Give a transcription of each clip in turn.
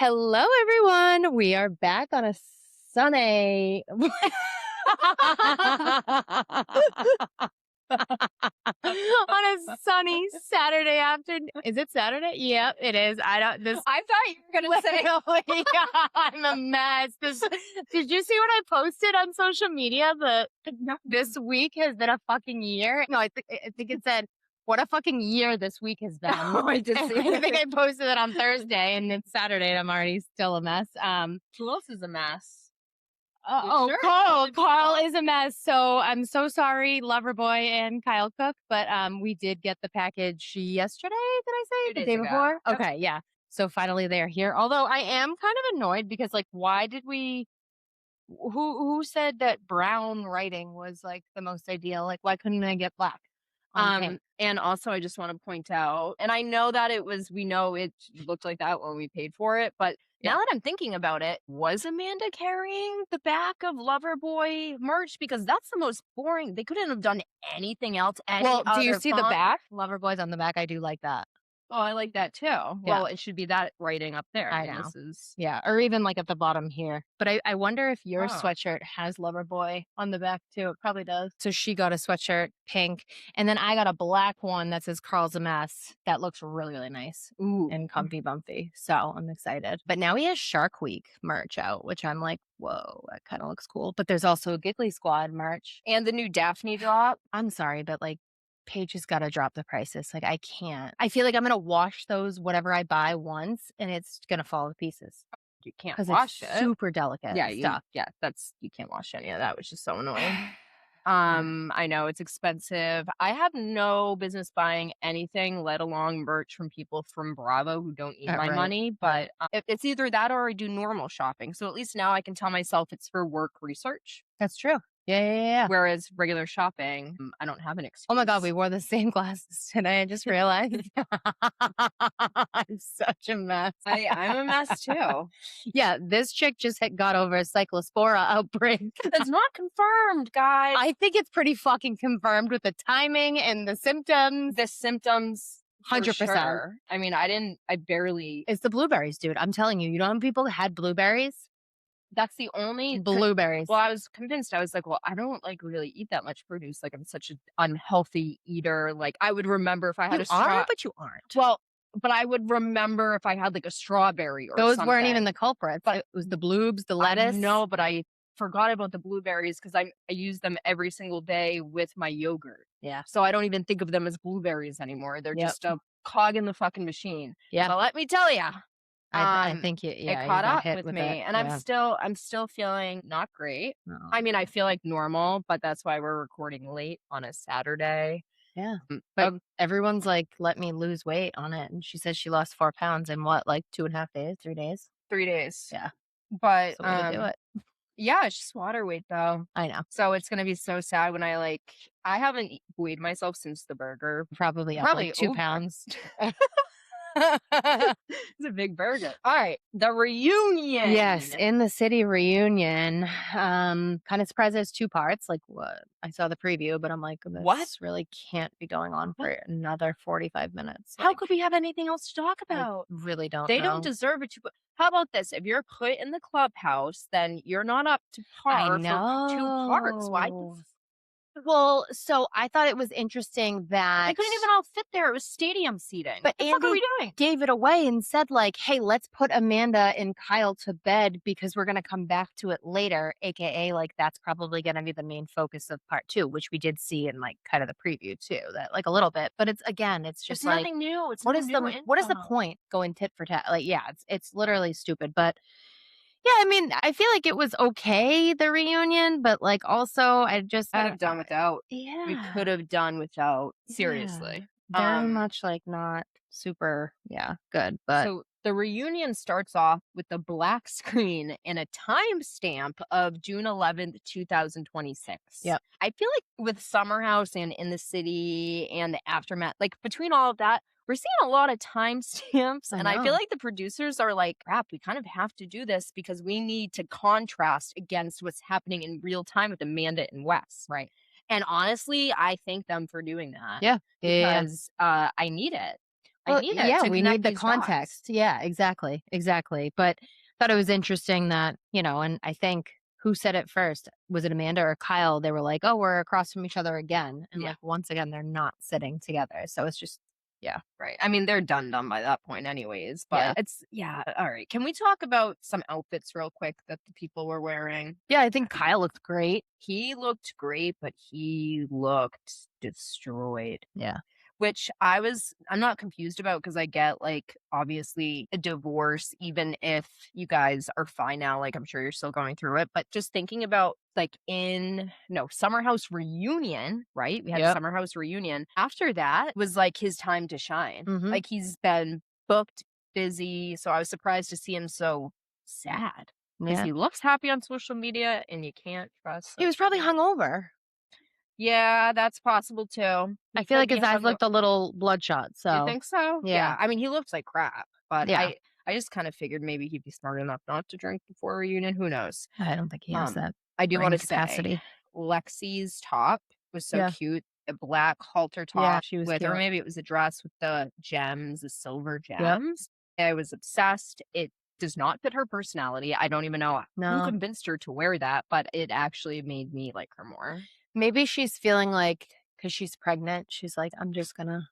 Hello, everyone. We are back on a Sunday. On a sunny Saturday afternoon. Is it Saturday? Yep, it is. I thought you were gonna say literally, I'm a mess. Did you see what I posted on social media? This week has been a fucking year. No, I think it said, what a fucking year this week has been. I did see I think I posted it on Thursday, and it's Saturday, and I'm already still a mess. Who else is a mess? Sure? Carl is a mess. So I'm so sorry, Loverboy and Kyle Cook, but we did get the package yesterday. Did I say 2 the days day ago. before? Yep. Okay, yeah. So finally they're here. Although I am kind of annoyed because, like, why did we? Who said that brown writing was like the most ideal? Like, why couldn't I get black? And also I just want to point out, and I know that we know it looked like that when we paid for it, but Yeah. now that I'm thinking about it, was Amanda carrying the back of Loverboy merch? Because that's the most boring. They couldn't have done anything else. Well, do you other see the font. back? Loverboy's on the back. I do like that. Oh, I like that too. Well, it should be that writing up there. I know. Yeah, or even like at the bottom here. But I wonder if your sweatshirt has Loverboy on the back too. It probably does. So she got a sweatshirt, pink, and then I got a black one that says Carl's a mess. That looks really, really nice. Ooh. And comfy bumpy. So I'm excited. But now he has Shark Week merch out, which I'm like, whoa, that kind of looks cool. But there's also Giggly Squad merch. And the new Daphne drop. I'm sorry, but like, Paige has got to drop the prices. Like, I can't. I feel like I'm going to wash those, whatever I buy once, and it's going to fall to pieces. You can't it's wash it. super delicate stuff. You can't wash any of that, which is so annoying. I know it's expensive. I have no business buying anything, let alone merch from people from Bravo who don't need my money. But it's either that or I do normal shopping. So at least now I can tell myself it's for work research. That's true. Yeah. Whereas regular shopping, I don't have an excuse. Oh my God, we wore the same glasses today. I just realized. I'm such a mess. I'm a mess too. Yeah, this chick just got over a cyclospora outbreak. It's not confirmed, guys. I think it's pretty fucking confirmed with the timing and the symptoms. 100%. Sure. I mean, I barely. It's the blueberries, dude. I'm telling you, how many people had blueberries? That's the only blueberries. Well, I was convinced. I was like, well, I don't like really eat that much produce. Like, I'm such an unhealthy eater. Like, I would remember if I had but you aren't. Well, but I would remember if I had like a strawberry or those something. weren't even the culprits. But it was the bloobs, the lettuce. No, but I forgot about the blueberries because I use them every single day with my yogurt. Yeah. So I don't even think of them as blueberries anymore. They're just a cog in the fucking machine. Yeah. But let me tell you. I think it caught up with me, and I'm still feeling not great. No. I mean, I feel like normal, but that's why we're recording late on a Saturday. Yeah, but everyone's like, let me lose weight on it, and she says she lost 4 pounds in what, like 2.5 days, 3 days? 3 days. Yeah, but so way to do it. Yeah, it's just water weight though. I know. So it's gonna be so sad when I haven't weighed myself since the burger. Probably like 2 pounds. It's a big burger. All right, the reunion. Yes, in the city reunion. Kind of surprised there's 2 parts. Like, what? I saw the preview, but I'm like, this really can't be going on for another 45 minutes. How could we have anything else to talk about? I really don't. They don't deserve it. How about this? If you're put in the clubhouse, then you're not up to par for 2 parts. Why? Well, so I thought it was interesting that they couldn't even all fit there. It was stadium seating. But what the fuck are we doing? Gave it away and said, like, hey, let's put Amanda and Kyle to bed because we're going to come back to it later, aka like that's probably going to be the main focus of part 2, which we did see in like kind of the preview too, that like a little bit. But it's just like nothing new. What is the point going tit for tat? Like, yeah, it's literally stupid, but. Yeah, I mean, I feel like it was okay, the reunion, but like also I just could have done without. Yeah. We could have done without. Seriously. Very much like not super, good. But so the reunion starts off with the black screen and a timestamp of June 11th, 2026. Yep. I feel like with Summer House and In the City and the Aftermath, like between all of that, we're seeing a lot of timestamps, and I feel like the producers are like, crap, we kind of have to do this because we need to contrast against what's happening in real time with Amanda and Wes. Right. And honestly, I thank them for doing that. Yeah. Because I need it. I Well, need it yeah, to we connect need the these dots. context. Yeah, exactly, exactly. But thought it was interesting that, and I think who said it first? Was it Amanda or Kyle? They were like, "Oh, we're across from each other again." And Yeah. like once again, they're not sitting together. So it's just yeah. Right. I mean, they're done by that point anyways, but Yeah. it's yeah, all right. Can we talk about some outfits real quick that the people were wearing? Yeah, I think Kyle looked great. He looked great, but he looked destroyed. Yeah. Which I'm not confused about because I get, like, obviously a divorce, even if you guys are fine now, like, I'm sure you're still going through it, but just thinking about, like, Summer House reunion, right? We had a Yep. Summer House reunion. After that was, like, his time to shine. Mhm. Like, he's been booked, busy, so I was surprised to see him so sad because Yeah. he looks happy on social media, and you can't trust He was social probably media. hungover. Yeah, that's possible too. I He feel could like be his eyes hungover. looked a little bloodshot. You So think so? yeah. Yeah, I mean, he looks like crap, but Yeah. I just kinda figured maybe he'd be smart enough not to drink before a reunion, who knows? I don't think he has Um, that I do brain wanna say, capacity. Lexi's top was so Yeah. cute, a black halter Yeah, top she was with or cute. maybe it was a dress with the gems, the silver Yep. gems. I was obsessed. It does not fit her personality. I don't even know who No. convinced her to wear that, but it actually made me like her more. Maybe she's feeling like because she's pregnant, she's like, "I'm just gonna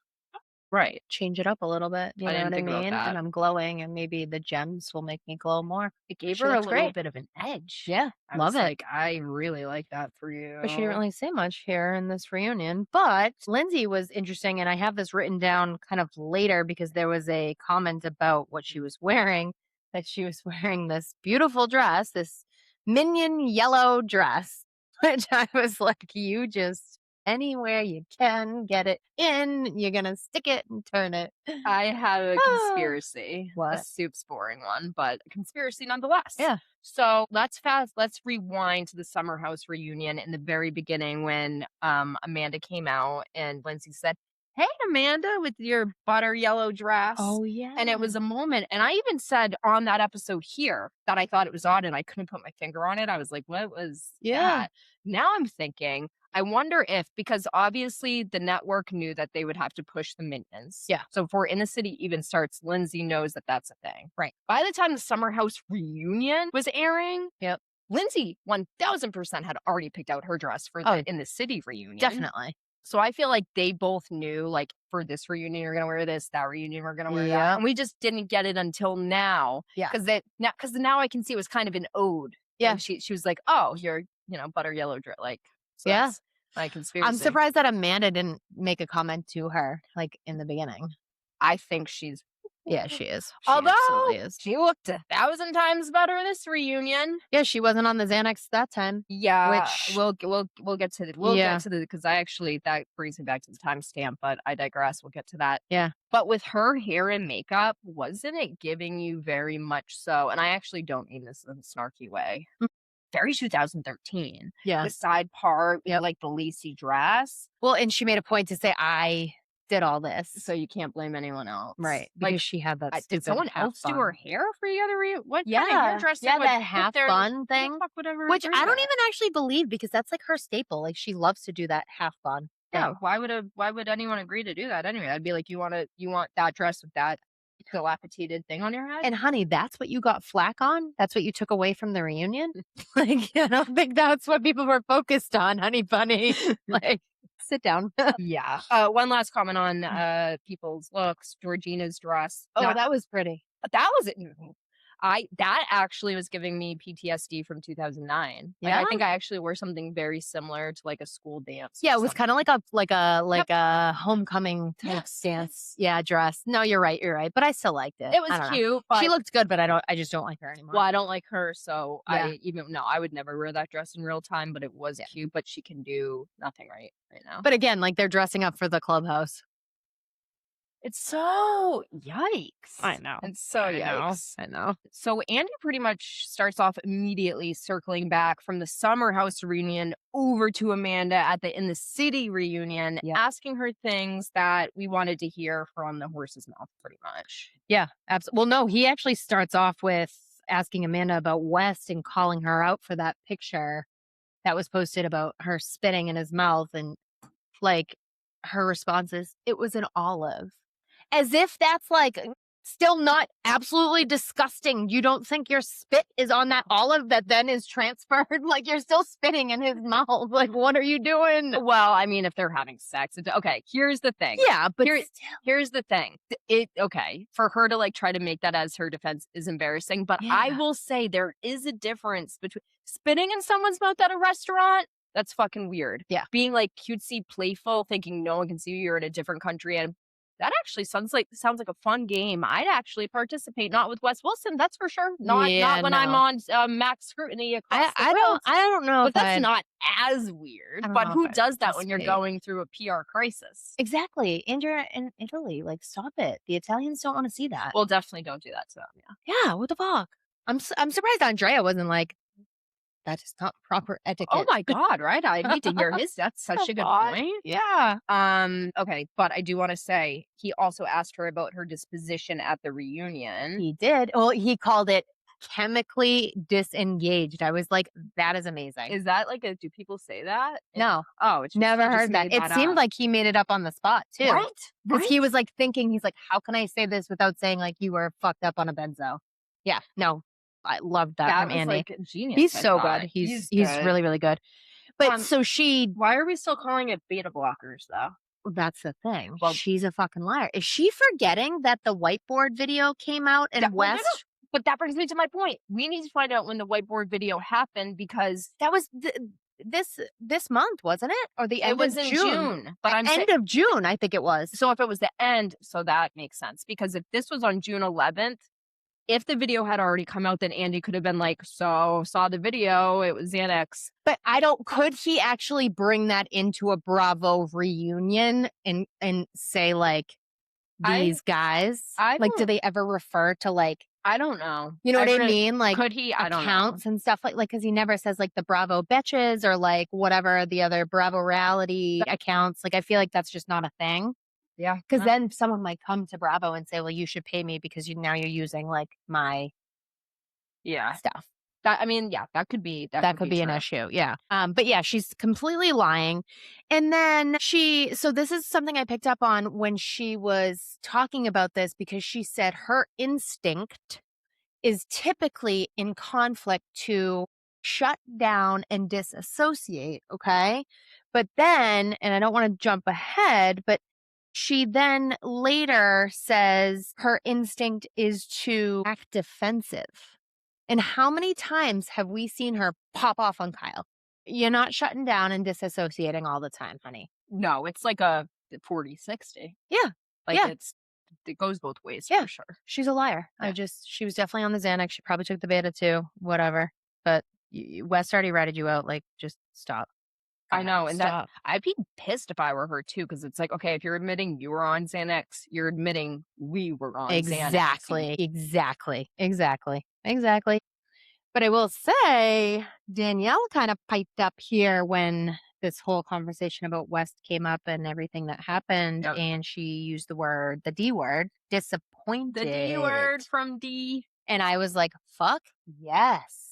Right. change it up a little bit." You I know didn't what I think about mean? And that. I'm glowing, and maybe the gems will make me glow more. It gave She her a looks little great. bit of an edge. Yeah, I love was it. like, "I really like that for But she didn't you." really say much here in this reunion. But Lindsay was interesting, and I have this written down kind of later because there was a comment about what she was wearing, that she was wearing this beautiful dress, this minion yellow dress, which I was like, you just anywhere you can get it in, you're gonna stick it and turn it. I have a Ah, conspiracy, a what? soup's boring one, but a conspiracy nonetheless. Yeah. So let's rewind to the Summer House reunion in the very beginning when Amanda came out and Lindsay said, "Hey Amanda, with your butter yellow dress." Oh And it yeah. was a moment. And I even said on that episode here that I thought it was odd and I couldn't put my finger on it. I was like, what was Yeah. that? Now I'm thinking, I wonder if because obviously the network knew that they would have to push the minions. Yeah. So before In the City even starts, Lindsay knows that that's a thing. Right. By the time the Summer House reunion was airing, Yep. Lindsay 1000% had already picked out her dress for Oh, the In the City reunion. definitely. So I feel like they both knew, like, for this reunion, you're gonna wear this, that reunion, we're gonna wear that. Yep. And we just didn't get it until now. Yeah. Because now I can see it was kind of an ode. Yeah. And she was like, "Oh, you're, butter yellow dress." Like, so Yeah. that's my I'm conspiracy. surprised that Amanda didn't make a comment to her, like, in the beginning. I think she's Yeah, she is. She although absolutely is. she looked 1,000 times better this reunion. Yeah, she wasn't on the Xanax that time, Yeah, which we'll get to yeah, because I actually that brings me back to the timestamp, but I digress. We'll get to that. yeah, But with her hair and makeup, wasn't it giving you very much so? And I actually don't mean this in a snarky way. mm, Very 2013. yeah, The side part with yep. like the lacy dress, Well, and she made a point to say, "I did all this." so you can't blame anyone else. Right, because Like, she had that did stupid someone half else do her bun. hair for the other? What kind of Yeah, hairdressing yeah, would that put half their bun who the thing, fuck would ever which do I don't that? even actually believe because that's, like, her staple, like, she loves to do that half bun Yeah, thing. why would anyone agree to do that anyway? I'd be like, you want that dress with that dilapidated thing on your head? And honey, that's what you got flack on? That's what you took away from the reunion? Like, I don't think that's what people were focused on, honey bunny. Like, sit down. Yeah. One last comment on people's looks. Georgina's dress. Oh, Not that was pretty. that was it. I that actually was giving me PTSD from 2009. Like Yeah? I think I actually wore something very similar to like a school dance or Yeah, it was kinda something. like a Yep. like a homecoming type Yes. dance, yeah, dress. No, you're right, but I still liked it. It I was don't know. cute, She but looked good, but I just don't like her well, anymore. I don't like her, so Yeah, I would never wear that dress in real time, but it was yeah. cute, but she can do nothing right now. But again, like, they're dressing up for the clubhouse. It's so I yikes. know. It's so I know. yikes. I know. So Andy pretty much starts off immediately circling back from the Summer House reunion over to Amanda at the In the City reunion, Yeah. asking her things that we wanted to hear from the horse's mouth, pretty much. Yeah, absolutely. Well, no, he actually starts off with asking Amanda about West and calling her out for that picture that was posted about her spitting in his mouth. And like her response is, it was an olive. As if that's, like, still not absolutely disgusting. You don't think your spit is on that olive that then is transferred? Like, you're still spitting in his mouth. Like, what are you doing? Well, I mean, if they're having sex, okay, here's the thing. Yeah, but Here still. here's the thing. Okay, for her to, like, try to make that as her defense is embarrassing, but I Yeah. will say there is a difference between spitting in someone's mouth at a restaurant, that's fucking weird. Yeah. Being, like, cutesy playful, thinking no one can see you, you're in a different country, and that actually sounds like a fun game. I'd actually participate, not with Wes Wilson, that's for sure. Not Yeah, when I'm no. on, max scrutiny across the world. I don't know if But that's I'd not as I weird. don't But know if who I'd does that when you're participate. going through a PR crisis? Exactly, and you're in Italy, like, stop it. The Italians don't wanna see that. Well, definitely don't do that to them, yeah. Yeah, what the fuck? I'm surprised Andrea wasn't like, "That is not proper Oh etiquette." my god, right? I need to hear his that's such The a good fuck? point. Yeah. Okay, but I do wanna say, he also asked her about her disposition at the reunion. He did. Well, he called it chemically disengaged. I was like, "That is amazing." Is that like a do people say that? No, Oh, it's just never he just heard that. made It that seemed up. like he made it up on the spot too, Right? because Right? he was, like, thinking, he's like, "How can I say this without saying, like, you were fucked up on a benzo?" Yeah, no, I loved that That from was, Andy. like, genius, He's I so good. thought. He's He's he's good. really, really good. But Um, so she why are we still calling it beta blockers, though? that's the thing. Well, She's a fucking liar. Is she forgetting that the whiteboard video came out that and well, no, no, West but that brings me to my point. We need to find out when the whiteboard video happened because that was this month, wasn't it? Or the it end was of in June? June, but I'm saying End of June, I think it was. so if it was the end, so that makes sense because if this was on June 11th, if the video had already come out, then Andy could have been like, "So, saw the video, it was Xanax." But I don't could he actually bring that into a Bravo reunion and say, like, I these guys? I Like, do don't they ever refer to, like, I don't know. you know I what I really mean? Like, could he? I don't know. accounts and stuff like because he never says, like, the Bravo Betches or, like, whatever the other Bravo reality accounts. Like, I feel like that's just not a thing. Yeah, Because then someone might come to Bravo and say, "Well, you should pay me because now you're using, like, my yeah. stuff." That I mean, yeah, that That could could be be an true. issue, yeah. But yeah, she's completely lying. And then so this is something I picked up on when she was talking about this because she said her instinct is typically in conflict to shut down and disassociate, okay? But then, and I don't want to jump ahead, but she then later says her instinct is to act defensive. And how many times have we seen her pop off on Kyle? You're not shutting down and disassociating all the time, honey. No, it's like a 40-60. Yeah. Like, Yeah. it goes both ways Yeah. for sure. She's a liar. Yeah. She was definitely on the Xanax. She probably took the beta too, whatever. But Wes already ratted you out. Like, just stop. I know, and that Stop. I'd be pissed if I were her too, because it's like, okay, if you're admitting you were on Xanax, you're admitting we were on Xanax. Exactly. But I will say, Danielle kind of piped up here when this whole conversation about West came up and everything that happened. Yep. And she used the D word, disappointed. The D word from D. And I was like, fuck yes.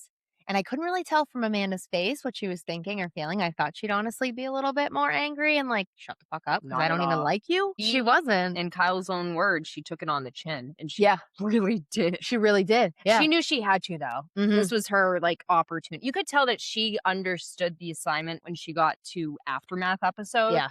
And I couldn't really tell from Amanda's face what she was thinking or feeling. I thought she'd honestly be a little bit more angry and like, shut the fuck up because Not I at don't even all. like you. She wasn't. In Kyle's own words, she took it on the chin, and she Yeah. really did. She really did. Yeah. She knew she had to, though. Mhm. This was her like opportunity. You could tell that she understood the assignment when she got to aftermath episode. Yeah.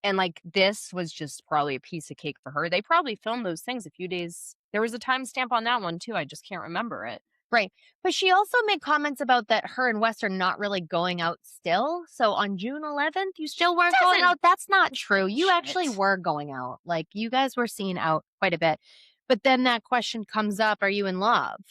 And like this was just probably a piece of cake for her. They probably filmed those things a few days. There was a timestamp on that one too. I just can't remember it. Right. But she also made comments about that her and Wes are not really going out still. So on June 11th, you still weren't going Doesn't- out. That's not true. You Shit. actually were going out. Like you guys were seen out quite a bit. But then that question comes up, are you in love?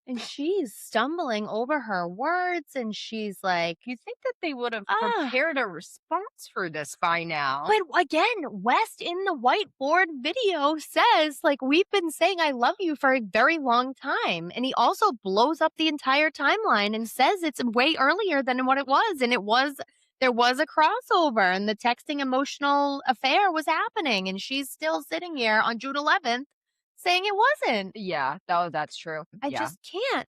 And she's stumbling over her words and she's like, You think that they would have Ah. prepared a response for this by now? but again, West in the whiteboard video says, like, we've been saying I love you for a very long time. And he also blows up the entire timeline and says it's way earlier than what it was. And there was a crossover and the texting emotional affair was happening. And she's still sitting here on June 11th saying it wasn't. Yeah, that's true. I just can't.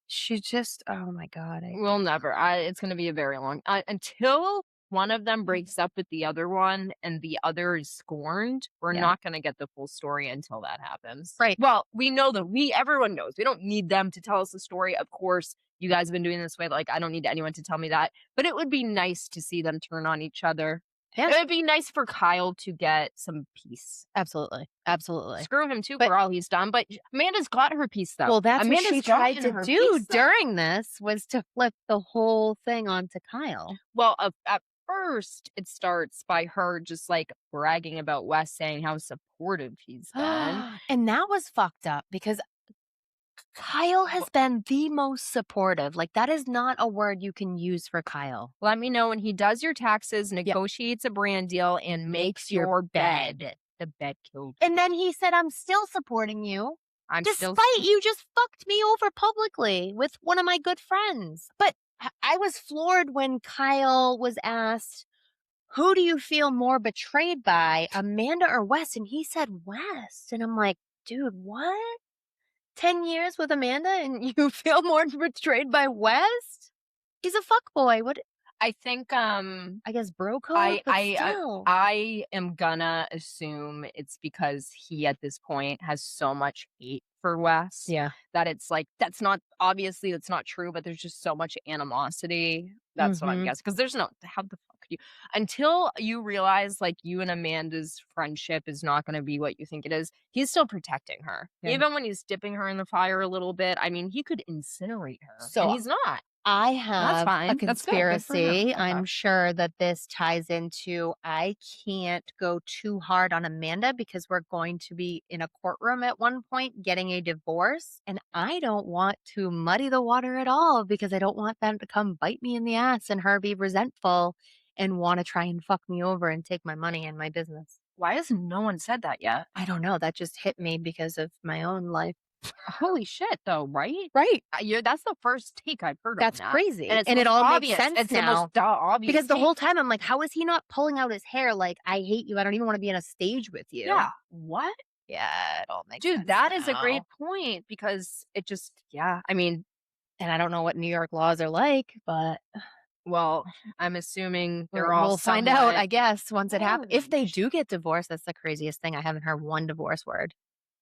She just, oh my God. We'll never. It's going to be a very long until one of them breaks up with the other one and the other is scorned, we're Yeah. not gonna get the full story until that happens. Right. Well, we know that everyone knows. We don't need them to tell us the story. Of course, you guys have been doing this way, like, I don't need anyone to tell me that, but it would be nice to see them turn on each other. Yeah. It would be nice for Kyle to get some peace. Absolutely. Absolutely. Screw him too But for all he's done, but Amanda's got her peace, though. well, that's what Amanda's she tried gotten to her do peace, though. during this was to flip the whole thing onto Kyle. Well, at first, it starts by her just, like, bragging about Wes, saying how supportive he's been. And that was fucked up because Kyle has been the most supportive. Like, that is not a word you can use for Kyle. Let me know when he does your taxes, Yep. negotiates a brand deal, and makes your bed. The bed killed. And then he said, I'm still supporting you. I'm still Despite you just fucked me over publicly with one of my good friends. But I was floored when Kyle was asked, who do you feel more betrayed by, Amanda or West? And he said West. And I'm like, dude, what? 10 years with Amanda and you feel more betrayed by West? He's a fuckboy. What? I think, I guess bro code, but still. I am gonna assume it's because he, at this point, has so much hate for Wes. Yeah. That it's like, that's not true, but there's just so much animosity. That's what I'm guessing. Because there's no, how the fuck could you, until you realize, like, you and Amanda's friendship is not gonna be what you think it is, he's still protecting her. Yeah. Even when he's dipping her in the fire a little bit, I mean, he could incinerate her. So and he's not. I That's have fine. a That's good. Good for him. conspiracy. Okay. I'm sure that this ties into I can't go too hard on Amanda because we're going to be in a courtroom at one point getting a divorce. And I don't want to muddy the water at all because I don't want them to come bite me in the ass and her be resentful and want to try and fuck me over and take my money and my business. Why has no one said that yet? I don't know. That just hit me because of my own life. Holy shit, though, right? Right. That's the first take I've heard That's on that. crazy. And it's And the it most all obvious. makes sense It's the now. most obvious Because the take. whole time I'm like, how is he not pulling out his hair like, I hate you. I don't even want to be in a stage with you. Yeah. What? Yeah, it all makes sense. Dude, that is a great now. point because it just, yeah. I mean, And I don't know what New York laws are like, but well, I'm assuming they're all we'll find out, somewhat. I guess, once it happens. If they Holy do get divorced, that's the craziest thing. I haven't heard one divorce word.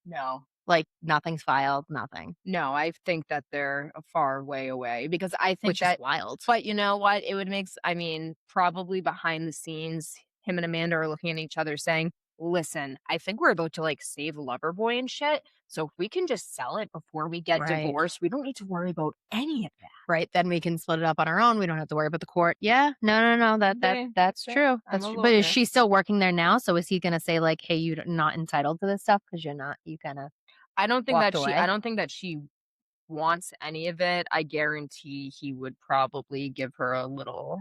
No. Like, nothing's filed, nothing, No, I think that they're a far way away because I think which is that, wild. but you know what? It would make, I mean, probably behind the scenes, him and Amanda are looking at each other saying, listen, I think we're about to, like, save Loverboy and shit. So if we can just sell it before we get Right. divorced, we don't need to worry about any of that. Right, then we can split it up on our own. We don't have to worry about the court. Yeah, no. Okay, That's so true. I'm That's a true. But is lawyer. she still working there now? So is he gonna say like, "Hey, you're not entitled to this stuff because you're not." You kind of I don't think walked that away. I don't think that she wants any of it. I guarantee he would probably give her a little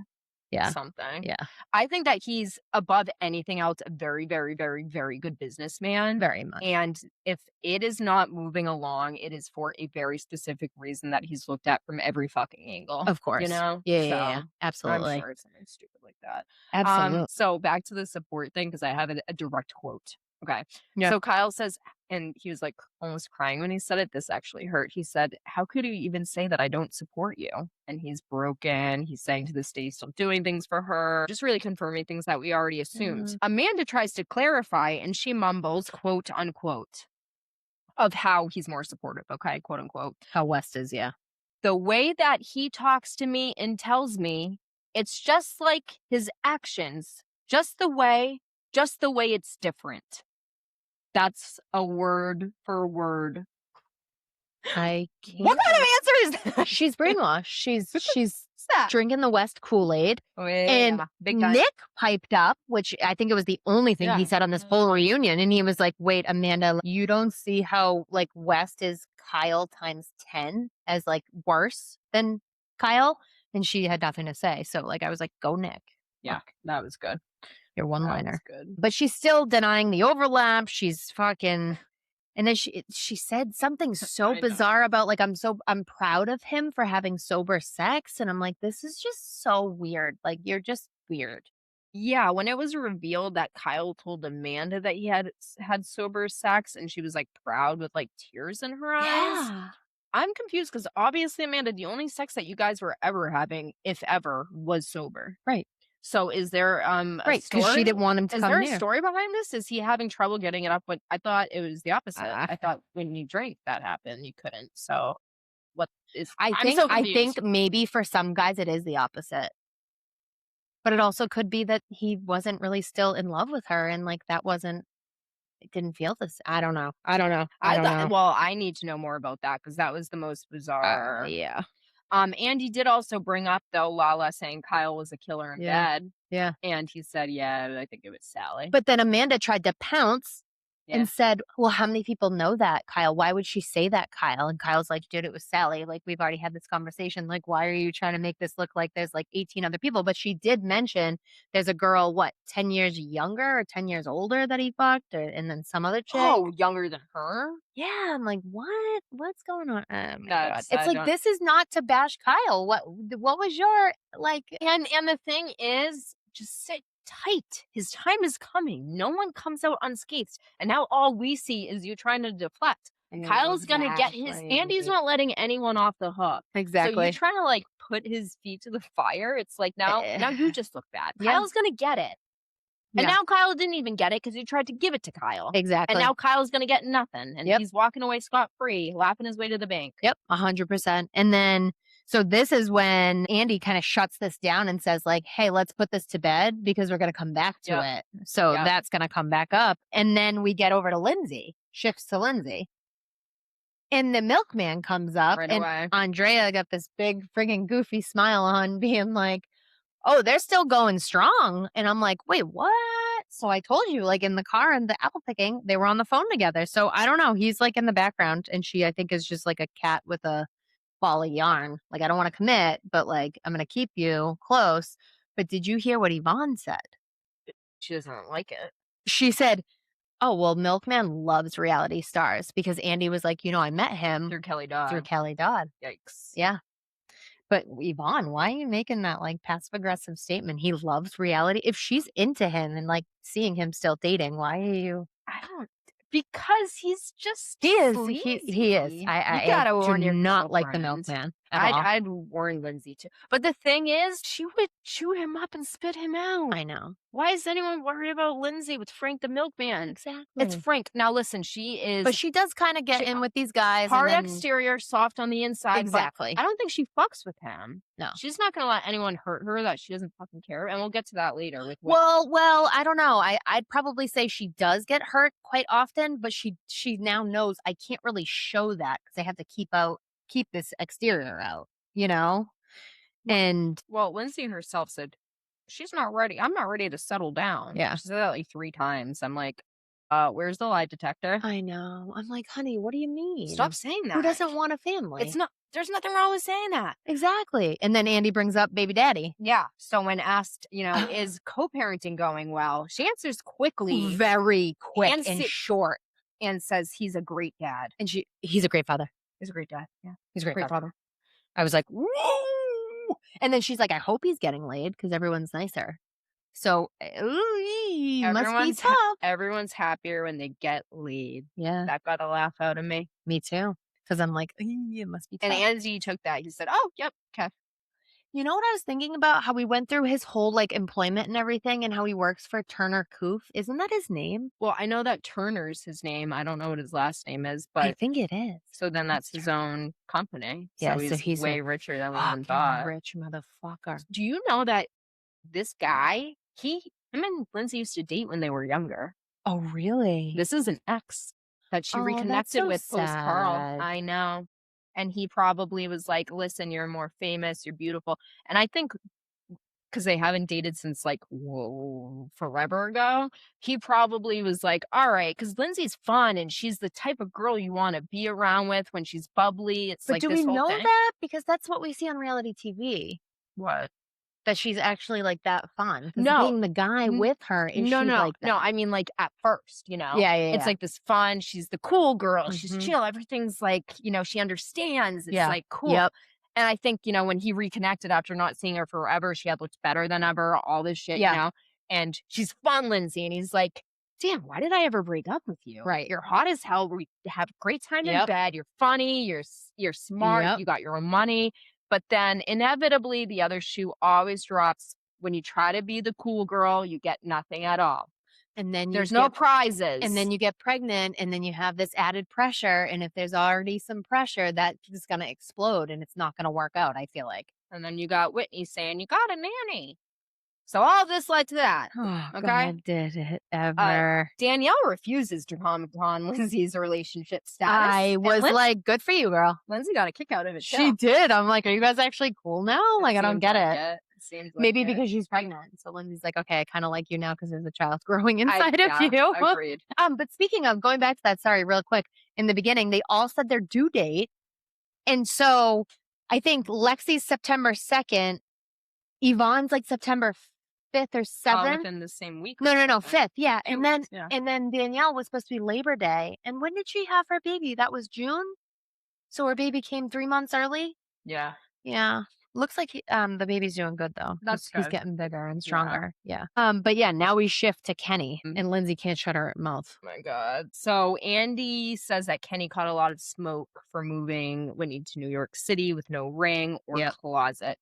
Yeah, something. yeah, I think that he's, above anything else, a very, very, very, very good businessman. very much. And if it is not moving along, it is for a very specific reason that he's looked at from every fucking angle. Of course. You know? Yeah. So, Absolutely. I'm sure it's something stupid like that. Absolutely. So back to the support thing, because I have a direct quote. Okay. Yeah. So Kyle says, and he was like almost crying when he said it. This actually hurt. He said, how could you even say that I don't support you? And he's broken. He's saying to this day he's still doing things for her, just really confirming things that we already assumed. Mhm. Amanda tries to clarify and she mumbles, quote unquote, of how he's more supportive. Okay. Quote unquote. How West is, yeah. The way that he talks to me and tells me, it's just like his actions, just the way it's different. That's a word for word. I can't. What kind of answer is that? She's brainwashed. She's that? drinking the West Kool-Aid. Oh, And yeah, big time. Nick piped up, which I think it was the only thing he Yeah. said on this whole reunion. And he was like, wait, Amanda, you don't see how like West is Kyle times 10 as like worse than Kyle? And she had nothing to say. So like I was like, go Nick. Yeah, Fuck, that was good. your one That liner. was good. But she's still denying the overlap. She's fucking. And then she said something so I know. bizarre about like I'm proud of him for having sober sex, and I'm like, this is just so weird. Like you're just weird. Yeah, when it was revealed that Kyle told Amanda that he had sober sex and she was like proud with like tears in her eyes. I'm confused because obviously, Amanda, the only sex that you guys were ever having, if ever, was sober. Right. So is there, a Right, because she story? didn't want him to Is come there a near. story behind this? Is he having trouble getting it up when I thought it was the opposite. Uh, I thought when you drink that happened, you couldn't. So what is I I'm think so I confused. think maybe for some guys it is the opposite. But it also could be that he wasn't really still in love with her and, like, that wasn't it didn't feel this I don't know. I don't know. I I don't thought know. well, I need to know more about that because that was the most bizarre. Yeah. Andy did also bring up, though, Lala saying Kyle was a killer in Yeah. bed, Yeah. and he said, "Yeah, I think it was Sally." But then Amanda tried to pounce Yeah. and said, "Well, how many people know that, Kyle? Why would she say that, Kyle?" And Kyle's like, "Dude, it was Sally. Like, we've already had this conversation. Like, why are you trying to make this look like there's like 18 other people?" But she did mention there's a girl, what, 10 years younger or 10 years older that he fucked, or, and then some other chick. Oh, younger than her? Yeah, I'm like, what? What's going on? Oh my god! That's It's I like don't this is not to bash Kyle. What was your like? and the thing is, just sit tight. His time is coming. No one comes out unscathed, and now all we see is you trying to deflect. Kyle's gonna get his Andy's Exactly. not letting anyone off the hook. So you Exactly. trying to, like, put his feet to the fire, it's like, now you Eh, just look bad. yeah. Kyle's gonna get it. And Yeah. now Kyle didn't even get it because he tried to give it to Kyle. And Exactly. now Kyle's gonna get nothing, and Yep. he's walking away scot-free, laughing his way to the bank. Yep, 100%. And then so this is when Andy kind of shuts this down and says like, "Hey, let's put this to bed because we're going to come back to Yep, it." So yep, that's going to come back up. And then we get over to Lindsay, shifts to Lindsay. And the milkman comes up right and away. Andrea got this big friggin' goofy smile on being like, "Oh, they're still going strong." And I'm like, "Wait, what?" So I told you, like in the car and the apple picking, they were on the phone together. So I don't know. He's like in the background, and she, I think, is just like a cat with a ball of yarn. Like, I don't want to commit, but like, I'm going to keep you close. But did you hear what Yvonne said? She doesn't like it. She said, "Oh, well, Milkman loves reality stars because Andy was like, I met him Through Kelly through Dodd. Kelly Dodd." Yikes. Yeah. But Yvonne, why are you making that like passive aggressive statement? He loves reality. If she's into him and like seeing him still dating, why are you? I don't because he's just He is. He is. sleazy. You I gotta do warn your not like the girlfriend. milkman at I'd all. I'd warn Lindsay too. But the thing is, she would chew him up and spit him out. I know. Why is anyone worried about Lindsay with Frank the milkman? It's Exactly. Frank. Now listen, she But is she does kind of get she in with these guys and hard then exterior, soft on the inside, but exactly. I don't think she fucks with him. No. She's not gonna let anyone hurt her that she doesn't fucking care. And we'll get to that later with what Well, I don't know. I'd probably say she does get hurt quite often, but she now knows I can't really show that because I have to keep this exterior out, you know? And well, Lindsay herself said she's not ready. I'm not ready to settle down. yeah. She said that like 3 times. I'm like, where's the lie detector? I know. I'm like, "Honey, what do you Stop mean? saying Who that. doesn't want a It's family?" not there's nothing wrong with saying that. Exactly. And then Andy brings up baby daddy. Yeah. So when asked, is co-parenting going well? She answers quickly Very quick and and short. and says he's a great dad. And he's a great father. He's a great dad. Yeah. He's a great Great father. father. I was like, "Woo!" And then she's like, "I hope he's getting laid because everyone's nicer." So, ooh, must be tough. Everyone's happier when they get laid. Yeah, That got a laugh out of me. me too. Because I'm like, it must be And tough. Andy took that. He said, "Oh, yep, okay." You know what I was thinking about? How we went through his whole like employment and everything, and how he works for Turner Coof. Isn't that his name? Well, I know that Turner's his name. I don't know what his last name is, I but think it is. so then that's It's his own company. Yeah, So so he's he's a way richer than we even fucking thought. rich motherfucker. Do you know that this guy, him and Lindsay used to date when they were younger. Oh, really? This is an ex that she Oh, that's reconnected so with post Carl. sad. I know. And he probably was like, listen, you're more famous, you're beautiful. And I think because they haven't dated since like, whoa, forever ago, he probably was like, all right, because Lindsay's fun and she's the type of girl you want to be around with when she's bubbly. It's But like do this we whole know thing. that? Because that's what we see on reality TV. What? That she's actually like that fun. 'Cause No. being the guy N- with her, is No, she no, like that? no. I mean, like at first, Yeah, yeah, it's yeah. like this fun. She's the cool girl. She's Mhm. chill. Everything's like, she understands. It's Yeah. like cool. Yep. And I think, when he reconnected after not seeing her forever, she had looked better than ever, all this shit, Yeah. and she's fun, Lindsay. And he's like, damn, why did I ever break up with you? Right. You're hot as hell. We have a great time in Yep. bed. You're funny. You're smart. Yep. You got your own money. But then inevitably, the other shoe always drops when you try to be the cool girl, you get nothing at all. And then There's no prizes. you get pregnant, and then you have this added pressure, and if there's already some pressure, that is gonna explode, and it's not gonna work out, I feel like. And then you got Whitney saying, "You got a nanny." So all this led to that, Oh, okay? God, did it Uh, ever. Danielle refuses to comment on Lindsay's relationship status. I was like, "Good for you, girl." Lindsay got a kick out of it She too. did. I'm like, "Are you guys actually cool now?" Like, I don't Seems get like it. it. Seems like Maybe it. because she's pregnant. So Lindsay's like, "Okay, I kinda like you now because there's a child growing inside of Yeah, you." agreed. But speaking of going back to that, sorry, real quick, in the beginning, they all said their due date, and so I think Lexi's September 2nd, Yvonne's, like, September 5th or All 7th. within the same week. No, 5th, yeah, 2 and then weeks, yeah. and then Danielle was supposed to be Labor Day, and when did she have her baby? That was June? So her baby came 3 months early? Yeah, Yeah. Looks like the baby's doing good though. that's He's good. getting bigger and Yeah. stronger. Yeah. But yeah, now we shift to Kenny, Mhm. and Lindsay can't shut her mouth. Oh my God. So Andy says that Kenny caught a lot of smoke for moving Whitney to New York City with no ring or Yep. closet.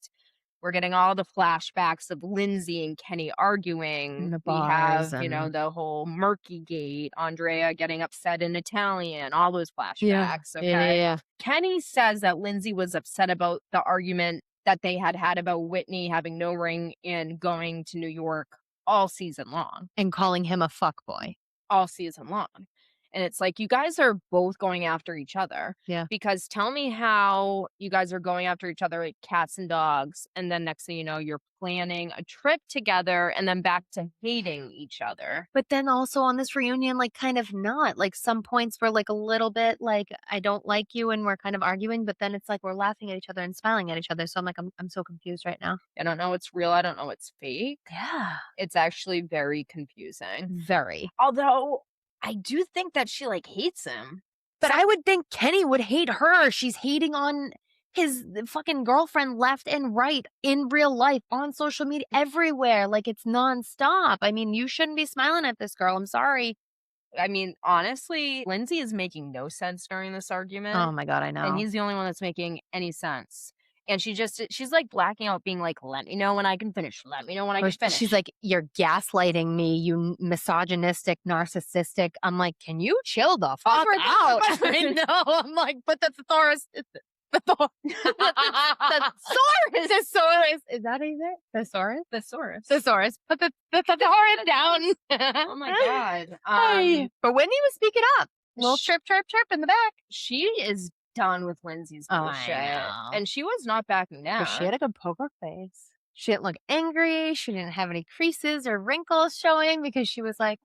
We're getting all the flashbacks of Lindsay and Kenny arguing. And the We bars have, and the whole murky gate, Andrea getting upset in Italian, all those yeah. flashbacks. Yeah, yeah, Okay. yeah. Kenny says that Lindsay was upset about the argument that they had about Whitney having no ring and going to New York all season long. And calling him a fuck boy. All season long. And it's like, you guys are both going after each other. Yeah. Because tell me how you guys are going after each other like cats and dogs. And then next thing you know, you're planning a trip together and then back to hating each other. But then also on this reunion, like kind of not. Like some points were like a little bit like, I don't like you, and we're kind of arguing, but then it's like we're laughing at each other and smiling at each other. So I'm like, I'm so confused right now. I don't know what's real. I don't know what's fake. Yeah. It's actually very confusing. Very. Although I do think that she like hates him. But I would think Kenny would hate her. She's hating on his fucking girlfriend left and right in real life, on social media, everywhere. Like it's nonstop. I mean, you shouldn't be smiling at this girl. I'm sorry. I mean, honestly, Lindsay is making no sense during this argument. Oh my God, I know. And he's the only one that's making any sense. And she's like blacking out, being like, let me know when I can finish. Let me know when I can finish. She's like, you're gaslighting me, you misogynistic, narcissistic. I'm like, can you chill the fuck out? I know. I'm like, but the thesaurus. Thesaurus. Thesaurus. Is that easy? Thesaurus? Thesaurus. Thesaurus. Put the thesaurus down. Oh my God. But Whitney was speaking up. Little chirp, chirp, chirp in the back. She is done with Lindsay's bullshit. And she was not backing down. But she had a good poker face. She didn't look angry. She didn't have any creases or wrinkles showing because she was like,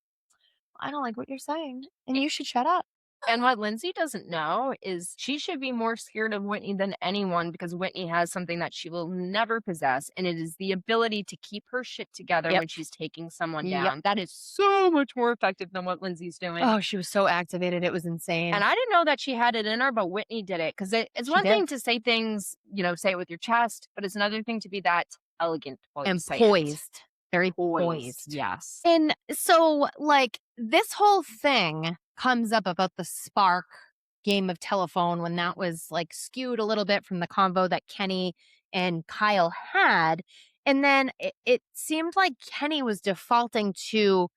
I don't like what you're saying, and you should shut up. And what Lindsay doesn't know is she should be more scared of Whitney than anyone, because Whitney has something that she will never possess, and it is the ability to keep her shit together when she's taking someone down. That is so much more effective than what Lindsay's doing. Oh, she was so activated. It was insane. And I didn't know that she had it in her, but Whitney did it. Because it's one thing to say things, say it with your chest, but it's another thing to be that elegant and poised. Very poised. Yes. And so, like, this whole thing comes up about the Spark game of telephone when that was, like, skewed a little bit from the convo that Kenny and Kyle had. And then it seemed like Kenny was defaulting to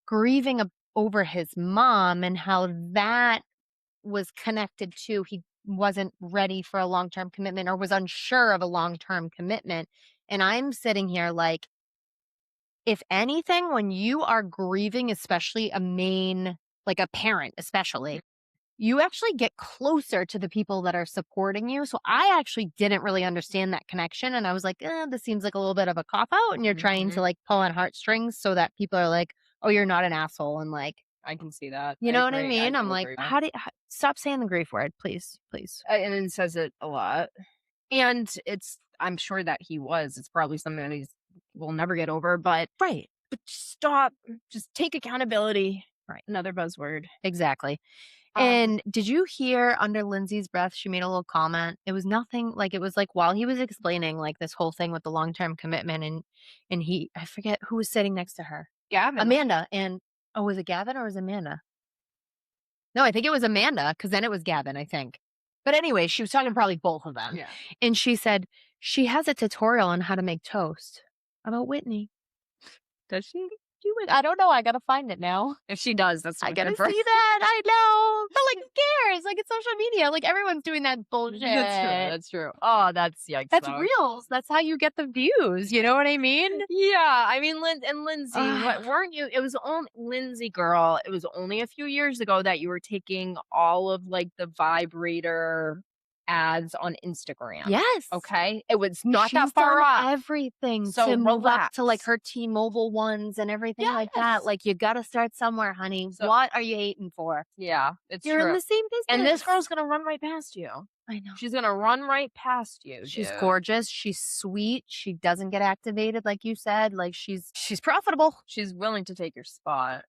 grieving over his mom and how that was connected to he wasn't ready for a long-term commitment or was unsure of a long-term commitment. And I'm sitting here like, if anything, when you are grieving, especially like a parent, especially, you actually get closer to the people that are supporting you. So I actually didn't really understand that connection. And I was like, this seems like a little bit of a cop out. And you're trying to like pull on heartstrings so that people are like, oh, you're not an asshole. And like, I can see that. you know what I mean? I'm like, stop saying the grief word, please, please. And it says it a lot. And I'm sure that it's probably something that will never get over, but stop, just take accountability. Right. Another buzzword. Exactly. And did you hear under Lindsay's breath, she made a little comment? It was nothing, like, it was like while he was explaining like this whole thing with the long-term commitment and I forget who was sitting next to her. Gavin. Amanda. And was it Gavin or was it Amanda? No, I think it was Amanda, because then it was Gavin, I think. But anyway, she was talking to probably both of them. Yeah. And she said she has a tutorial on how to make toast. about Whitney. Does she? I don't know. I gotta find it now. If she does, that's I so gotta good for her. see that. I know. But like, who cares? Like, it's social media. Like, everyone's doing that bullshit. That's true. That's true. Oh, that's yikes. That's though. reels. That's how you get the views. You know what I mean? Yeah, I mean, Lindsay, what Ugh. weren't you? It was only Lindsay, girl. It was only a few years ago that you were taking all of like the vibrator ads on Instagram. Yes. Okay, it was not She's that far done off. everything So to move up to like relax. her T-Mobile ones and everything like that. Yes. Like, you gotta start somewhere, honey. So What are you hating for? yeah, it's You're in true. the same And this business. girl's gonna run right past you. I know. She's gonna run right past you, She's dude. gorgeous. She's sweet. She doesn't get activated, like you said. Like, she's profitable, She's willing to take your spot.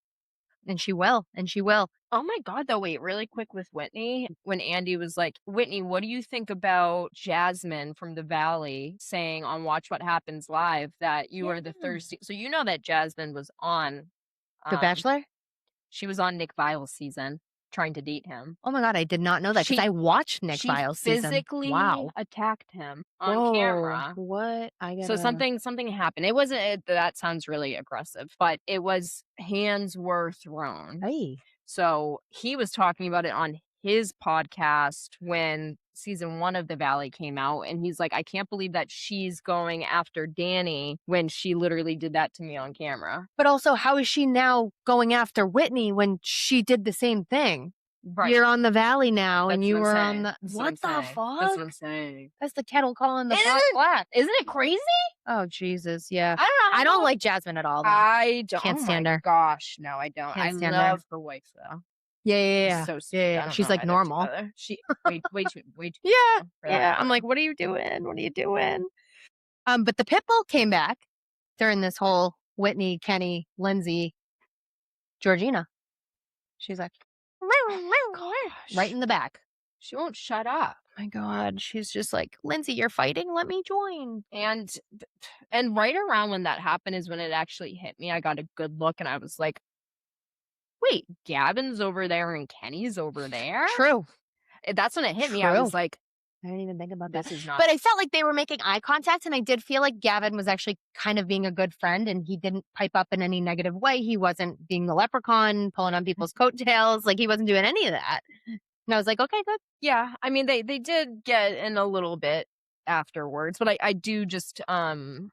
and she will, and she will. Oh my god, though, wait, really quick with Whitney, when Andy was like, "Whitney, what do you think about Jasmine from the Valley saying on Watch What Happens Live that you are the Yeah. thirsty?" So you know that Jasmine was on, The Bachelor? she was on Nick Vile's season, trying to date him. Oh my god, I did not know that because She I watched Nick she Vile's season. physically Wow. attacked him on Whoa. camera. What? I So gotta. something happened. It wasn't that sounds really aggressive, but it was hands were thrown. Hey. So he was talking about it on his podcast when season 1 of The Valley came out. And he's like, I can't believe that she's going after Danny when she literally did that to me on camera. But also, how is she now going after Whitney when she did the same thing? Right. You're on the Valley now, and That's you what I'm were on saying. the. That's What I'm the saying. fuck? That's what I'm saying. That's the kettle calling the pot Isn't, black. isn't it crazy? Oh Jesus, yeah. I don't know. I don't like Jasmine at all. Though. I don't. Can't oh stand my her. gosh, no, I don't. Can't I stand love her wife though. Yeah. She's so Yeah, sweet. I yeah. don't She's know like how they're normal. together. She way too Yeah, for that yeah. I'm girl. like, what are you doing? What are you doing? But the pit bull came back during this whole Whitney, Kenny, Lindsay, Georgina. She's like, right in the back. She won't shut up. My God, she's just like, Lindsay, you're fighting. Let me join. And right around when that happened is when it actually hit me. I got a good look and I was like, wait, Gavin's over there and Kenny's over there? True. That's when it hit me. I was like, I didn't even think about that. this is not. But I felt like they were making eye contact, and I did feel like Gavin was actually kind of being a good friend, and he didn't pipe up in any negative way. He wasn't being the leprechaun, pulling on people's coattails. Like, he wasn't doing any of that. And I was like, okay, good. Yeah, I mean, they did get in a little bit afterwards, but I do just want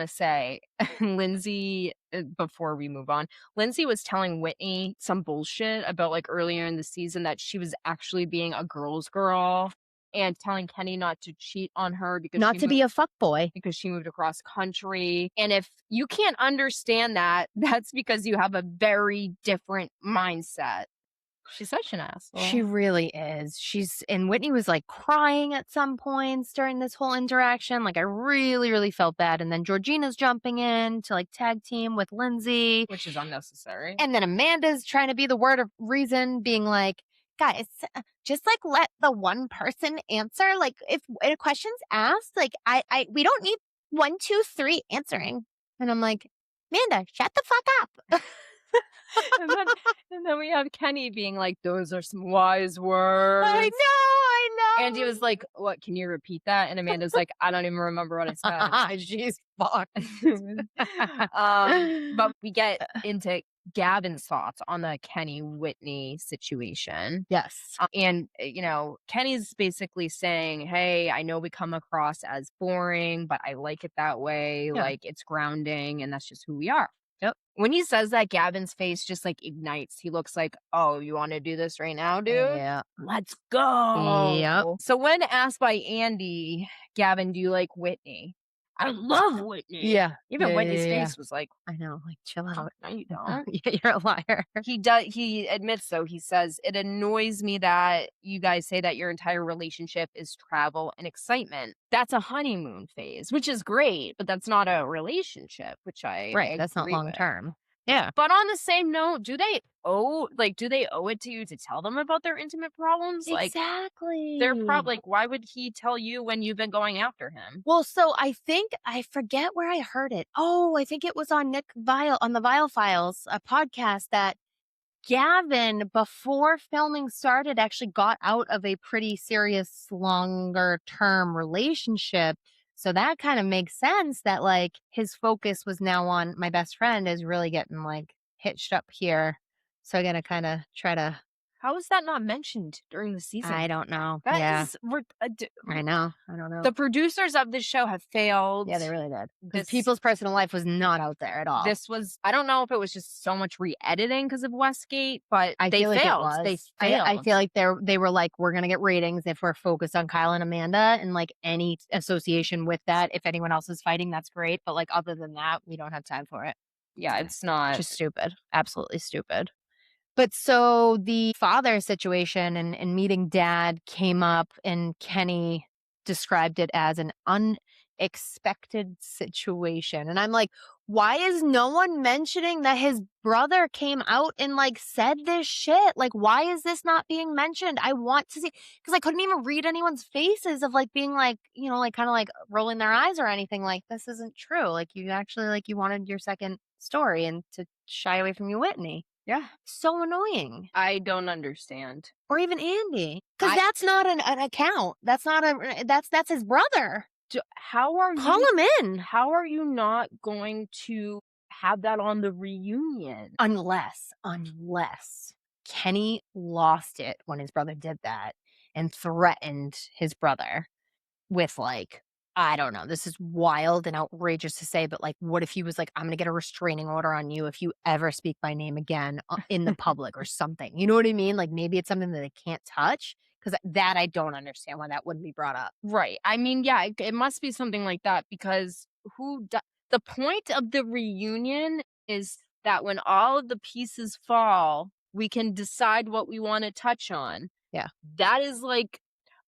to say, Lindsay, before we move on, Lindsay was telling Whitney some bullshit about like earlier in the season that she was actually being a girl's girl and telling Kenny not to cheat on her because Not to be a fuckboy. because she moved across country. And if you can't understand that, that's because you have a very different mindset. She's such an asshole. She really is. And Whitney was like crying at some points during this whole interaction. Like, I really, really felt bad. And then Georgina's jumping in to like tag team with Lindsay, which is unnecessary. And then Amanda's trying to be the word of reason, being like, guys, just like let the one person answer. Like, if a question's asked, like we don't need 1, 2, 3 answering. And I'm like, Amanda, shut the fuck up. and then we have Kenny being like, those are some wise words. I know. Andy was like, what, can you repeat that? And Amanda's like, I don't even remember what I said. She's fucked. But we get into Gavin's thoughts on the Kenny Whitney situation. Yes. And, Kenny's basically saying, hey, I know we come across as boring, but I like it that way. Yeah. Like, it's grounding, and that's just who we are. Yep. When he says that, Gavin's face just like ignites. He looks like, oh, you want to do this right now, dude? Yeah. Let's go. Yep. So when asked by Andy, Gavin, do you like Whitney? I love Whitney. Yeah. Even Yeah, Whitney's yeah, face was like, I know, like, chill out. no, you don't. Yeah, you're a liar. He admits, though, he says, it annoys me that you guys say that your entire relationship is travel and excitement. That's a honeymoon phase, which is great, but that's not a relationship, which I That's not agree long with. term. Yeah. But on the same note, do they owe it to you to tell them about their intimate problems? Exactly. They're probably like, why would he tell you when you've been going after him? Well, so I forget where I heard it. Oh, I think it was on Nick Vile, on the Vile Files, a podcast, that Gavin, before filming started, actually got out of a pretty serious, longer term relationship So that kind of makes sense that like his focus was now on my best friend is really getting like hitched up here. So I gotta kind of try to. How is that not mentioned during the season? I don't know. That Yeah, is I know. I don't know. the producers of this show have failed. Yeah, they really did. Because This people's personal life was not out there at all. this was I don't know if it was just so much re-editing because of Westgate, but I they feel like it failed. was. They I failed. feel like they were like, we're gonna get ratings if we're focused on Kyle and Amanda, and like any association with that. If anyone else is fighting, that's great. But like other than that, we don't have time for it. Yeah, it's not. Just stupid. Absolutely stupid. But so the father situation and meeting dad came up, and Kenny described it as an unexpected situation. And I'm like, why is no one mentioning that his brother came out and like said this shit? Like, why is this not being mentioned? I want to see, because I couldn't even read anyone's faces of like being like, like kind of like rolling their eyes or anything. Like, this isn't true. Like, you actually like you wanted your second story and to shy away from you, Whitney. Yeah, So annoying. I don't understand. Or even Andy, because I that's not an account. That's not that's his brother. how are Call you him in. how are you not going to have that on the reunion? Unless Kenny lost it when his brother did that and threatened his brother with like, I don't know, this is wild and outrageous to say, but like, what if he was like, I'm gonna get a restraining order on you if you ever speak my name again in the public or something? You know what I mean? Like maybe it's something that they can't touch, because that I don't understand why that wouldn't be brought up. Right. I mean, yeah, it must be something like that because the point of the reunion is that when all of the pieces fall, we can decide what we want to touch on. Yeah. That is like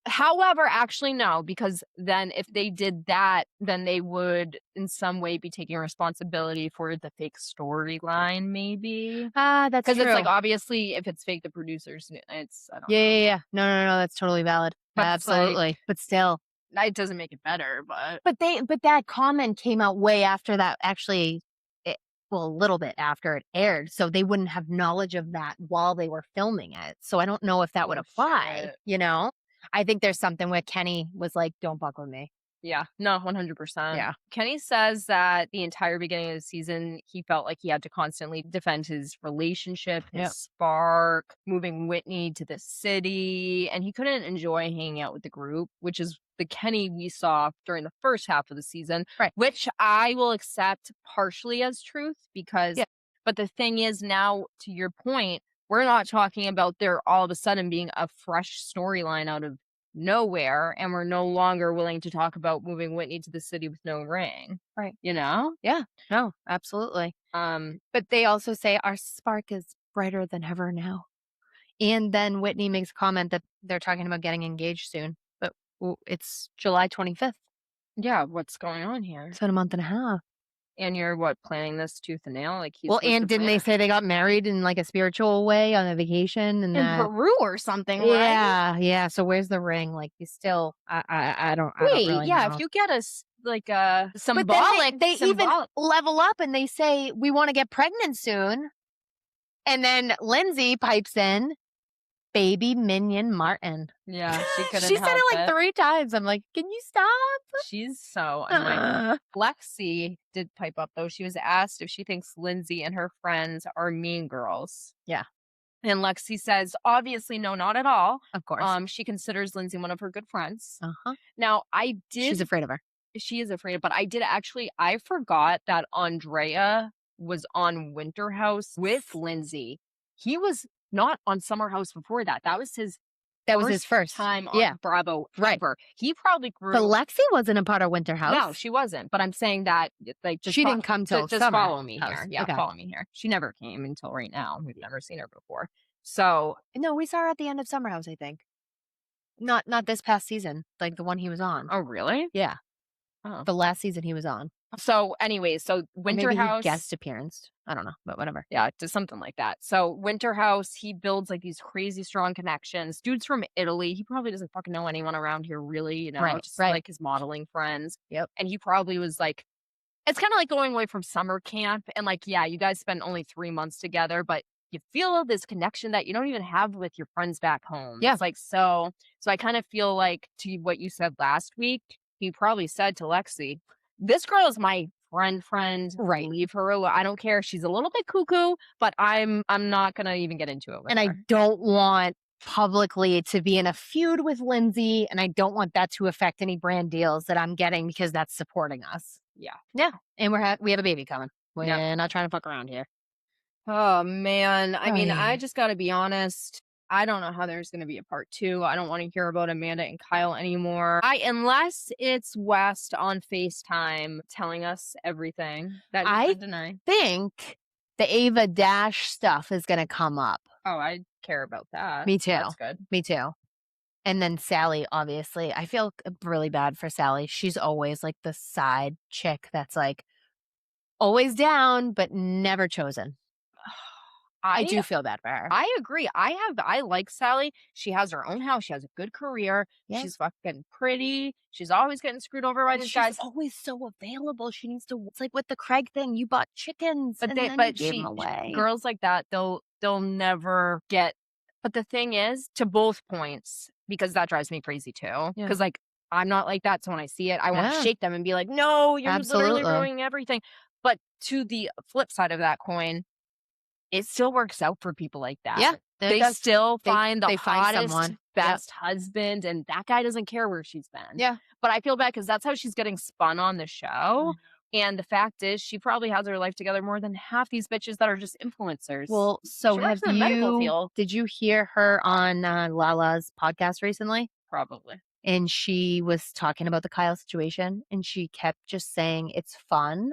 however, actually no, because then if they did that, then they would in some way be taking responsibility for the fake storyline, maybe. Ah, that's Because it's like true. obviously if it's fake, the producers, it's I don't Yeah, know. yeah, yeah. No, that's totally valid. But it's like Absolutely. But still. it doesn't make it better, but But that comment came out way after that actually, it, well, a little bit after it aired, so they wouldn't have knowledge of that while they were filming it. So I don't know if that would oh apply, shit. you know? I think there's something where Kenny was like, "Don't fuck with me." Yeah, no, 100%. Yeah. Kenny says that the entire beginning of the season, he felt like he had to constantly defend his relationship, his Yep. spark, moving Whitney to the city, and he couldn't enjoy hanging out with the group, which is the Kenny we saw during the first half of the season, Right. which I will accept partially as truth because, Yeah. but the thing is now, to your point, we're not talking about there all of a sudden being a fresh storyline out of nowhere and we're no longer willing to talk about moving Whitney to the city with no ring. Right. You know? Yeah. No, absolutely. But they also say our spark is brighter than ever now. And then Whitney makes a comment that they're talking about getting engaged soon, but it's July 25th. yeah, what's going on here? So in a month and a half. And you're what, planning this tooth and nail? Like he's Well, supposed and to didn't plan they it say they got married in like a spiritual way on a vacation and in that? Peru or something, right? Yeah, yeah. So where's the ring? Like you still, I don't Wait, really yeah, if know. you get us like a But then symbolic they even symbolic level up and they say we want to get pregnant soon, and then Lindsay pipes in, baby minion Martin. yeah, she couldn't She said help it like it. 3 times. I'm like, can you stop? She's so annoying. Lexi did pipe up though. She was asked if she thinks Lindsay and her friends are mean girls. Yeah, And Lexi says, obviously, no, not at all. of course. She considers Lindsay one of her good friends. Uh-huh. Now, She's afraid of her. she is afraid, but I forgot that Andrea was on Winter House with Lindsay. He was not on Summer House before that. That was his That was his first time Yeah, on Bravo right. ever. He probably grew. But Lexi wasn't a part of Winter House. No, she wasn't. But I'm saying that, like, She didn't come till just Summer follow me House. here. Yeah, Okay. follow me here. She never came until right now. We've never seen her before. So, No, we saw her at the end of Summer House, I think. Not this past season, like the one he was on. oh, really? Yeah, Oh. the last season he was on. So, anyways, so Or Winter maybe he House. guest appearance. I don't know, but whatever. Yeah, just something like that. So Winter House, he builds like these crazy strong connections. Dude's from Italy. He probably doesn't fucking know anyone around here, really, Right, just right. like his modeling friends. Yep. And he probably was like, it's kind of like going away from summer camp. And like, yeah, you guys spend only 3 months together, but you feel this connection that you don't even have with your friends back home. Yeah. It's like, so I kind of feel like to what you said last week, he probably said to Lexi, "This girl is my friend. Right. Leave her alone. I don't care. She's a little bit cuckoo, but I'm not gonna even get into it with And I her." don't want publicly to be in a feud with Lindsay, and I don't want that to affect any brand deals that I'm getting because that's supporting us. Yeah. Yeah, and we have a baby coming. Yep. We're not trying to fuck around here. Oh man. I Oh, mean, yeah. I just gotta be honest. I don't know how there's gonna be a part two. I don't want to hear about Amanda and Kyle anymore. Unless it's West on FaceTime telling us everything that he I can deny. think the Ava Dash stuff is gonna come up. Oh, I care about that. Me too. That's good. Me too. And then Sally, obviously. I feel really bad for Sally. She's always like the side chick that's like always down, but never chosen. I do I feel bad for her. I agree. I like Sally. She has her own house. She has a good career. Yeah. She's fucking pretty. She's always getting screwed over by But these she's guys. always so available. She needs to. It's like with the Craig thing. You bought chickens, But and they then you but gave them she away. girls like that, they'll never get. But the thing is, to both points, because that drives me crazy too. Yeah. Because like I'm not like that. So when I see it, I want to Yeah. shake them and be like, "No, you're literally Absolutely. ruining everything." But to the flip side of that coin, it still works out for people like that. Yeah, They still find the they find hottest, someone. Yep. best husband, and that guy doesn't care where she's been. Yeah. But I feel bad because that's how she's getting spun on the show. And the fact is, she probably has her life together more than half these bitches that are just influencers. Well, so She works in the medical field. did you hear her on Lala's podcast recently? Probably. And she was talking about the Kyle situation, and she kept just saying it's fun.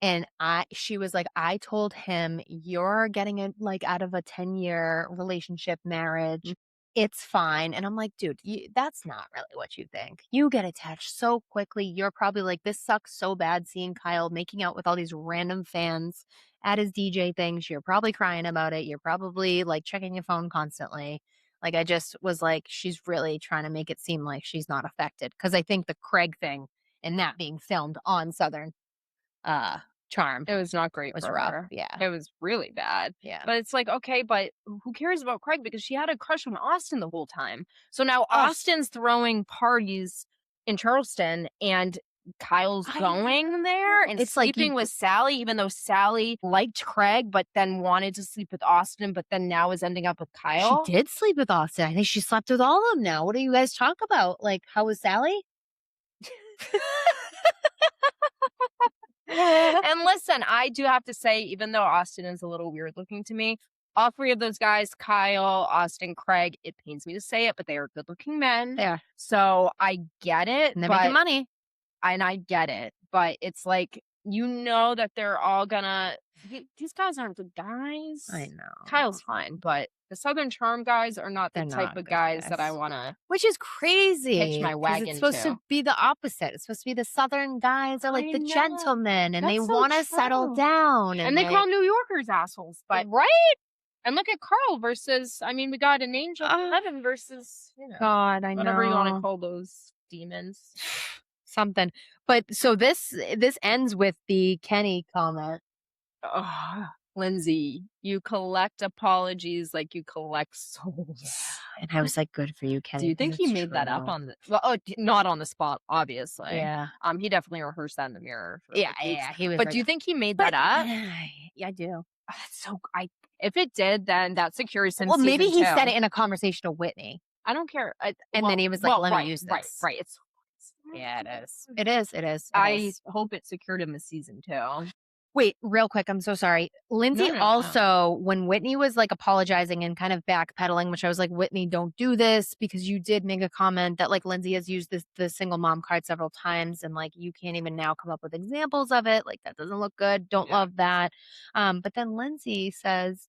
And she was like, I told him, you're getting it like out of a 10-year relationship marriage. It's fine. And I'm like, dude, that's not really what you think. You get attached so quickly. You're probably like, this sucks so bad seeing Kyle making out with all these random fans at his DJ things. You're probably crying about it. You're probably like checking your phone constantly. Like, I just was like, she's really trying to make it seem like she's not affected. Cause I think the Craig thing and that being filmed on Southern Charm It was not great was for rough. her. Yeah. It was really bad. Yeah. But it's like, okay, but who cares about Craig? Because she had a crush on Austin the whole time. So now Austin's throwing parties in Charleston and Kyle's going there and It's like sleeping with Sally, even though Sally liked Craig, but then wanted to sleep with Austin, but then now is ending up with Kyle. She did sleep with Austin. I think she slept with all of them now. What do you guys talk about? Like, how was Sally? And listen, I do have to say, even though Austin is a little weird looking to me, all three of those guys, Kyle, Austin, Craig, it pains me to say it, but they are good looking men. They are. So I get it. And they're making money. And I get it. But it's like, you know that they're all gonna. These guys aren't good guys. I know. Kyle's fine, but the Southern Charm guys are not the They're type not of good guys guys. that I want to. Which is crazy. Hitch my 'cause wagon It's supposed to. to be the opposite. It's supposed to be the Southern guys are like I the know. gentlemen and they That's so want to settle true. down. And they call New Yorkers assholes, but right? and look at Carl versus. I mean, we got an angel in heaven versus God, I know. whatever you want to call those demons. Something. But so this ends with the Kenny comment. Oh, Lindsay, you collect apologies like you collect souls. Yeah. And I was like, good for you, Kenny. Do you think he made that up on the not on the spot, obviously. Yeah. He definitely rehearsed that in the mirror. Yeah. He was. But do you think he made that up? Yeah, I do. So if it did, then that's a curious. Well, maybe he said it in a conversation to Whitney. I don't care. Then he was like, let me use this. Right. Yeah, it is. It is. I hope it secured him a season 2. Wait, real quick. I'm so sorry. Lindsay also, when Whitney was like apologizing and kind of backpedaling, which I was like, Whitney, don't do this because you did make a comment that like Lindsay has used the single mom card several times and like you can't even now come up with examples of it. Like that doesn't look good. Don't love that. But then Lindsay says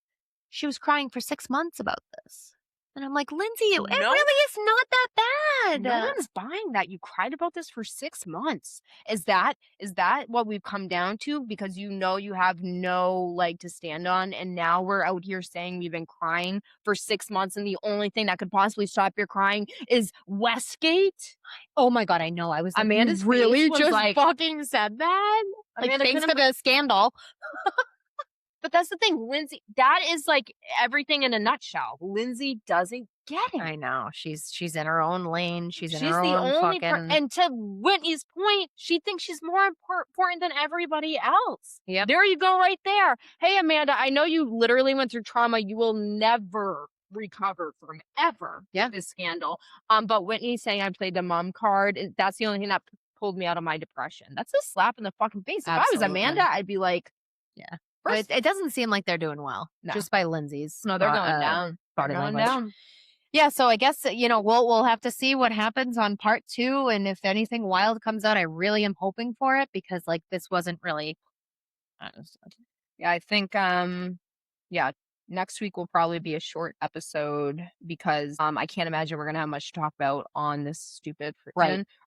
she was crying for 6 months about this. And I'm like, Lindsay, it really is not that bad. No one's buying that. You cried about this for 6 months. Is that what we've come down to? Because you have no leg to stand on, and now we're out here saying we've been crying for 6 months, and the only thing that could possibly stop your crying is Westgate. Oh my God, I know. I was like, Amanda's really face was just like, fucking said that. Like, Amanda thanks for the scandal. But that's the thing, Lindsay, that is like everything in a nutshell. Lindsay doesn't get it. I know. She's in her own lane. She's in She's her the own only fucking. and to Whitney's point, she thinks she's more important than everybody else. Yep. There you go right there. Hey, Amanda, I know you literally went through trauma you will never recover from ever. Yeah. This scandal. But Whitney saying I played the mom card, that's the only thing that pulled me out of my depression. That's a slap in the fucking face. If I was Absolutely. Amanda, I'd be like, Yeah. first, It doesn't seem like they're doing well. No. Just by Lindsay's. no, they're going down. Body They're going language. down. Yeah, so I guess we'll have to see what happens on part 2, and if anything wild comes out, I really am hoping for it because like this wasn't really. Yeah, I think yeah, next week will probably be a short episode because I can't imagine we're gonna have much to talk about on this stupid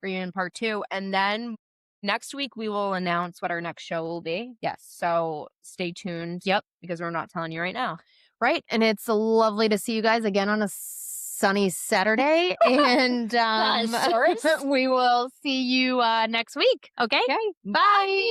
reunion part 2. And then next week we will announce what our next show will be. Yes. So stay tuned. Yep. Because we're not telling you right now. Right. And it's lovely to see you guys again on a sunny Saturday. And Sorry. we will see you next week. Okay. Okay. Bye.